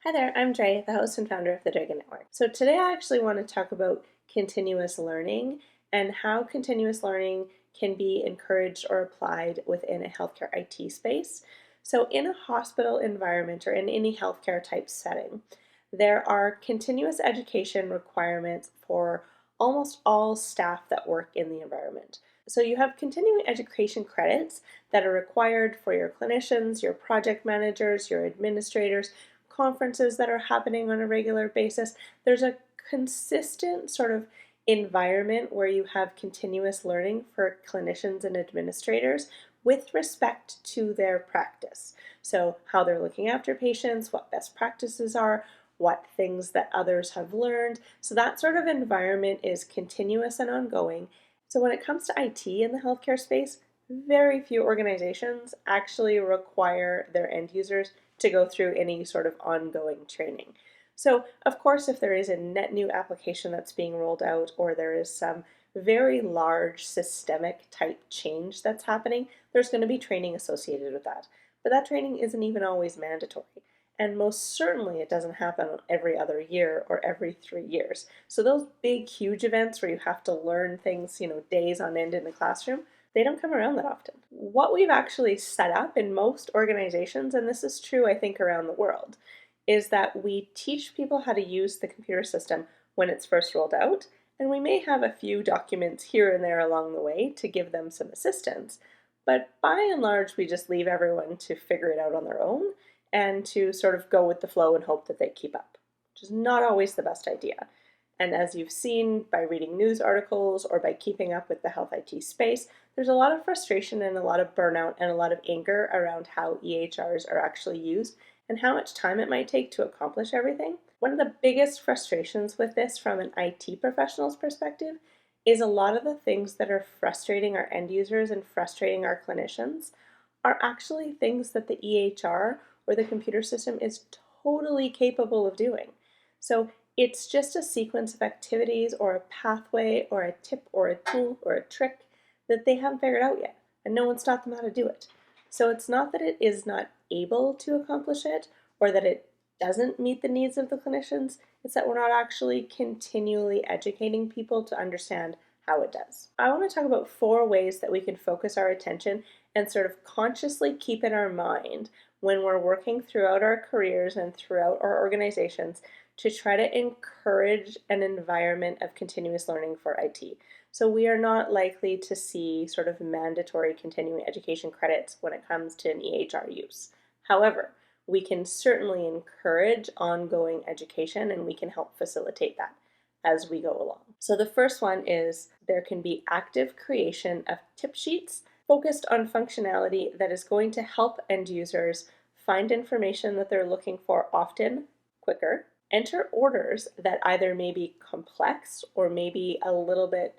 Hi there, I'm Dre, the host and founder of the Dragon Network. So today I actually want to talk about continuous learning and how continuous learning can be encouraged or applied within a healthcare IT space. So in a hospital environment or in any healthcare type setting, there are continuous education requirements for almost all staff that work in the environment. So you have continuing education credits that are required for your clinicians, your project managers, your administrators, conferences that are happening on a regular basis. There's a consistent sort of environment where you have continuous learning for clinicians and administrators with respect to their practice. So, how they're looking after patients, what best practices are, what things that others have learned. So, that sort of environment is continuous and ongoing. So, when it comes to IT in the healthcare space, very few organizations actually require their end users to go through any sort of ongoing training. So, of course, if there is a net new application that's being rolled out or there is some very large systemic type change that's happening, there's going to be training associated with that. But that training isn't even always mandatory. And most certainly it doesn't happen every other year or every 3 years. So those big, huge events where you have to learn things, days on end in the classroom, they don't come around that often. What we've actually set up in most organizations, and this is true, I think, around the world, is that we teach people how to use the computer system when it's first rolled out, and we may have a few documents here and there along the way to give them some assistance, but by and large, we just leave everyone to figure it out on their own and to sort of go with the flow and hope that they keep up, which is not always the best idea. And as you've seen by reading news articles or by keeping up with the health IT space, there's a lot of frustration and a lot of burnout and a lot of anger around how EHRs are actually used and how much time it might take to accomplish everything. One of the biggest frustrations with this from an IT professional's perspective is a lot of the things that are frustrating our end users and frustrating our clinicians are actually things that the EHR or the computer system is totally capable of doing. So it's just a sequence of activities or a pathway or a tip or a tool or a trick that they haven't figured out yet, and no one's taught them how to do it. So it's not that it is not able to accomplish it or that it doesn't meet the needs of the clinicians, it's that we're not actually continually educating people to understand how it does. I want to talk about 4 ways that we can focus our attention and sort of consciously keep in our mind when we're working throughout our careers and throughout our organizations to try to encourage an environment of continuous learning for IT. So we are not likely to see sort of mandatory continuing education credits when it comes to an EHR use. However, we can certainly encourage ongoing education and we can help facilitate that as we go along. So the first one is there can be active creation of tip sheets focused on functionality that is going to help end users find information that they're looking for often, quicker, enter orders that either may be complex or maybe a little bit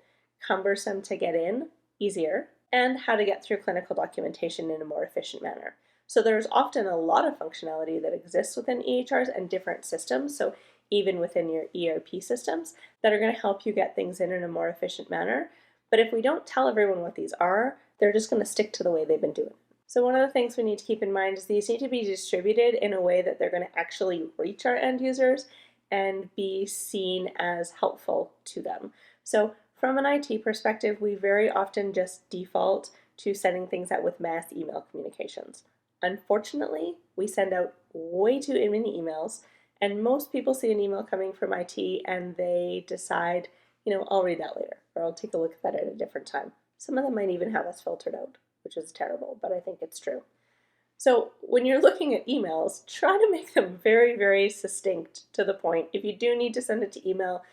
cumbersome to get in easier, and how to get through clinical documentation in a more efficient manner. So there's often a lot of functionality that exists within EHRs and different systems, so even within your ERP systems, that are going to help you get things in a more efficient manner. But if we don't tell everyone what these are, they're just going to stick to the way they've been doing it. So one of the things we need to keep in mind is these need to be distributed in a way that they're going to actually reach our end users and be seen as helpful to them. So from an IT perspective, we very often just default to sending things out with mass email communications. Unfortunately, we send out way too many emails, and most people see an email coming from IT and they decide, I'll read that later, or I'll take a look at that at a different time. Some of them might even have us filtered out, which is terrible, but I think it's true. So when you're looking at emails, try to make them very, very succinct to the point. If you do need to send it to email,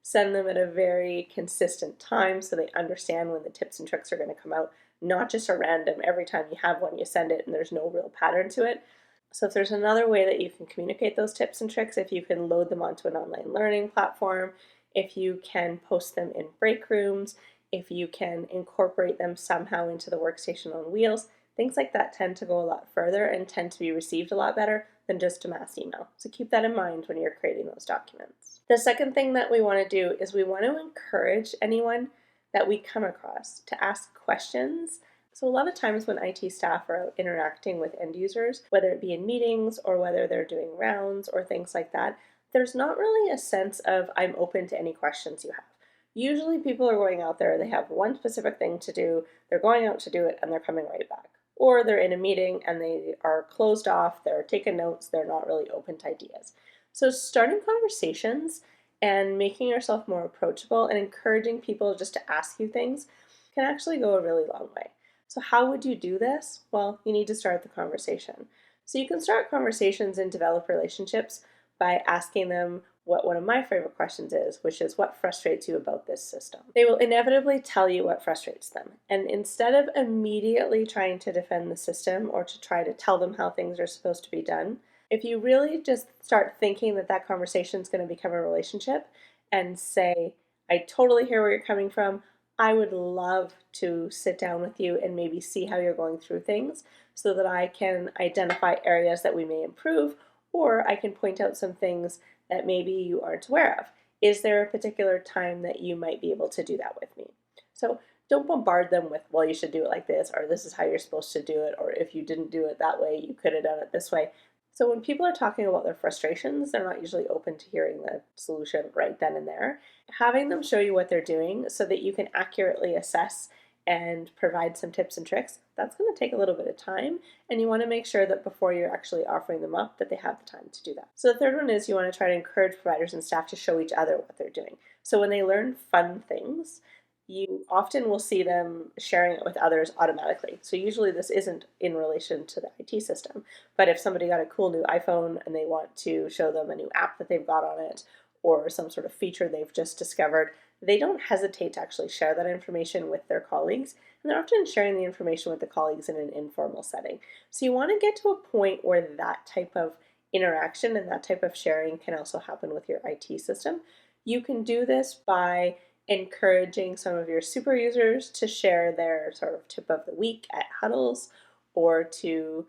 send them at a very consistent time so they understand when the tips and tricks are going to come out, not just a random every time you have one you send it and there's no real pattern to it. So if there's another way that you can communicate those tips and tricks, if you can load them onto an online learning platform, if you can post them in break rooms, if you can incorporate them somehow into the workstation on wheels, things like that tend to go a lot further and tend to be received a lot better than just a mass email. So keep that in mind when you're creating those documents. The second thing that we want to do is we want to encourage anyone that we come across to ask questions So a lot of times when IT staff are out interacting with end users, whether it be in meetings or whether they're doing rounds or things like that, there's not really a sense of I'm open to any questions you have. Usually people are going out there, they have one specific thing to do, they're going out to do it, and they're coming right back. Or they're in a meeting and they are closed off, they're taking notes, they're not really open to ideas. So starting conversations and making yourself more approachable and encouraging people just to ask you things can actually go a really long way. So how would you do this? Well, you need to start the conversation. So you can start conversations and develop relationships by asking them what one of my favorite questions is, which is what frustrates you about this system? They will inevitably tell you what frustrates them. And instead of immediately trying to defend the system or to try to tell them how things are supposed to be done, if you really just start thinking that that conversation is going to become a relationship and say, I totally hear where you're coming from. I would love to sit down with you and maybe see how you're going through things so that I can identify areas that we may improve, or I can point out some things that maybe you aren't aware of. Is there a particular time that you might be able to do that with me? So don't bombard them with, well, you should do it like this, or this is how you're supposed to do it, or if you didn't do it that way, you could have done it this way. So when people are talking about their frustrations, they're not usually open to hearing the solution right then and there. Having them show you what they're doing so that you can accurately assess and provide some tips and tricks, that's going to take a little bit of time, and you want to make sure that before you're actually offering them up that they have the time to do that. So the third one is you want to try to encourage providers and staff to show each other what they're doing. So when they learn fun things, you often will see them sharing it with others automatically. So usually this isn't in relation to the IT system, but if somebody got a cool new iPhone and they want to show them a new app that they've got on it or some sort of feature they've just discovered, they don't hesitate to actually share that information with their colleagues, and they're often sharing the information with the colleagues in an informal setting. So you want to get to a point where that type of interaction and that type of sharing can also happen with your IT system. You can do this by encouraging some of your super users to share their sort of tip of the week at huddles, or to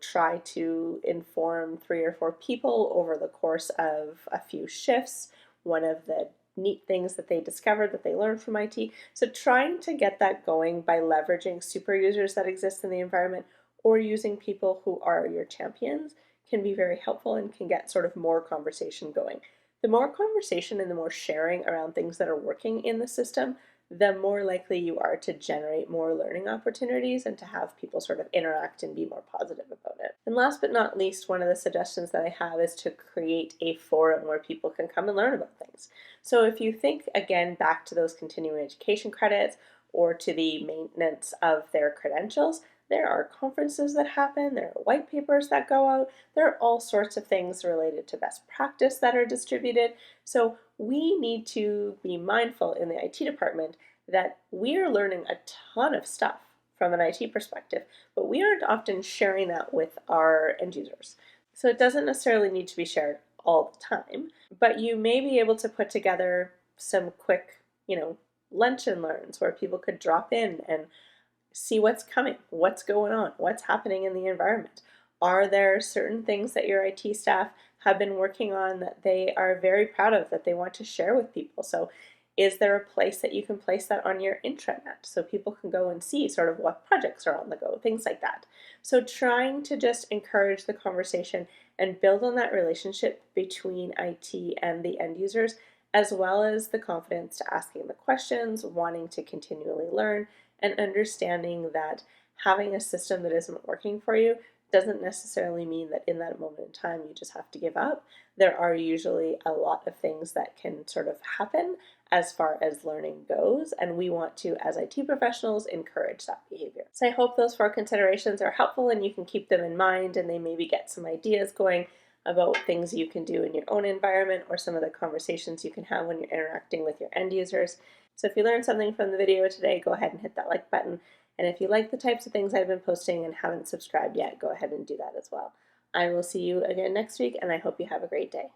try to inform 3 or 4 people over the course of a few shifts one of the neat things that they discovered that they learned from IT. So trying to get that going by leveraging super users that exist in the environment or using people who are your champions can be very helpful and can get sort of more conversation going. The more conversation and the more sharing around things that are working in the system, the more likely you are to generate more learning opportunities and to have people sort of interact and be more positive about it. And last but not least, one of the suggestions that I have is to create a forum where people can come and learn about things. So if you think again back to those continuing education credits or to the maintenance of their credentials, there are conferences that happen, there are white papers that go out, there are all sorts of things related to best practice that are distributed. So we need to be mindful in the IT department that we are learning a ton of stuff from an IT perspective, but we aren't often sharing that with our end users. So it doesn't necessarily need to be shared all the time, but you may be able to put together some quick, lunch and learns where people could drop in and see what's coming, what's going on, what's happening in the environment. Are there certain things that your IT staff have been working on that they are very proud of, that they want to share with people? So is there a place that you can place that on your intranet so people can go and see sort of what projects are on the go, things like that. So trying to just encourage the conversation and build on that relationship between IT and the end users, as well as the confidence to asking the questions, wanting to continually learn, and understanding that having a system that isn't working for you doesn't necessarily mean that in that moment in time you just have to give up. There are usually a lot of things that can sort of happen as far as learning goes, and we want to, as IT professionals, encourage that behavior. So I hope those 4 considerations are helpful and you can keep them in mind, and they maybe get some ideas going about things you can do in your own environment or some of the conversations you can have when you're interacting with your end users. So if you learned something from the video today, go ahead and hit that like button. And if you like the types of things I've been posting and haven't subscribed yet, go ahead and do that as well. I will see you again next week, and I hope you have a great day.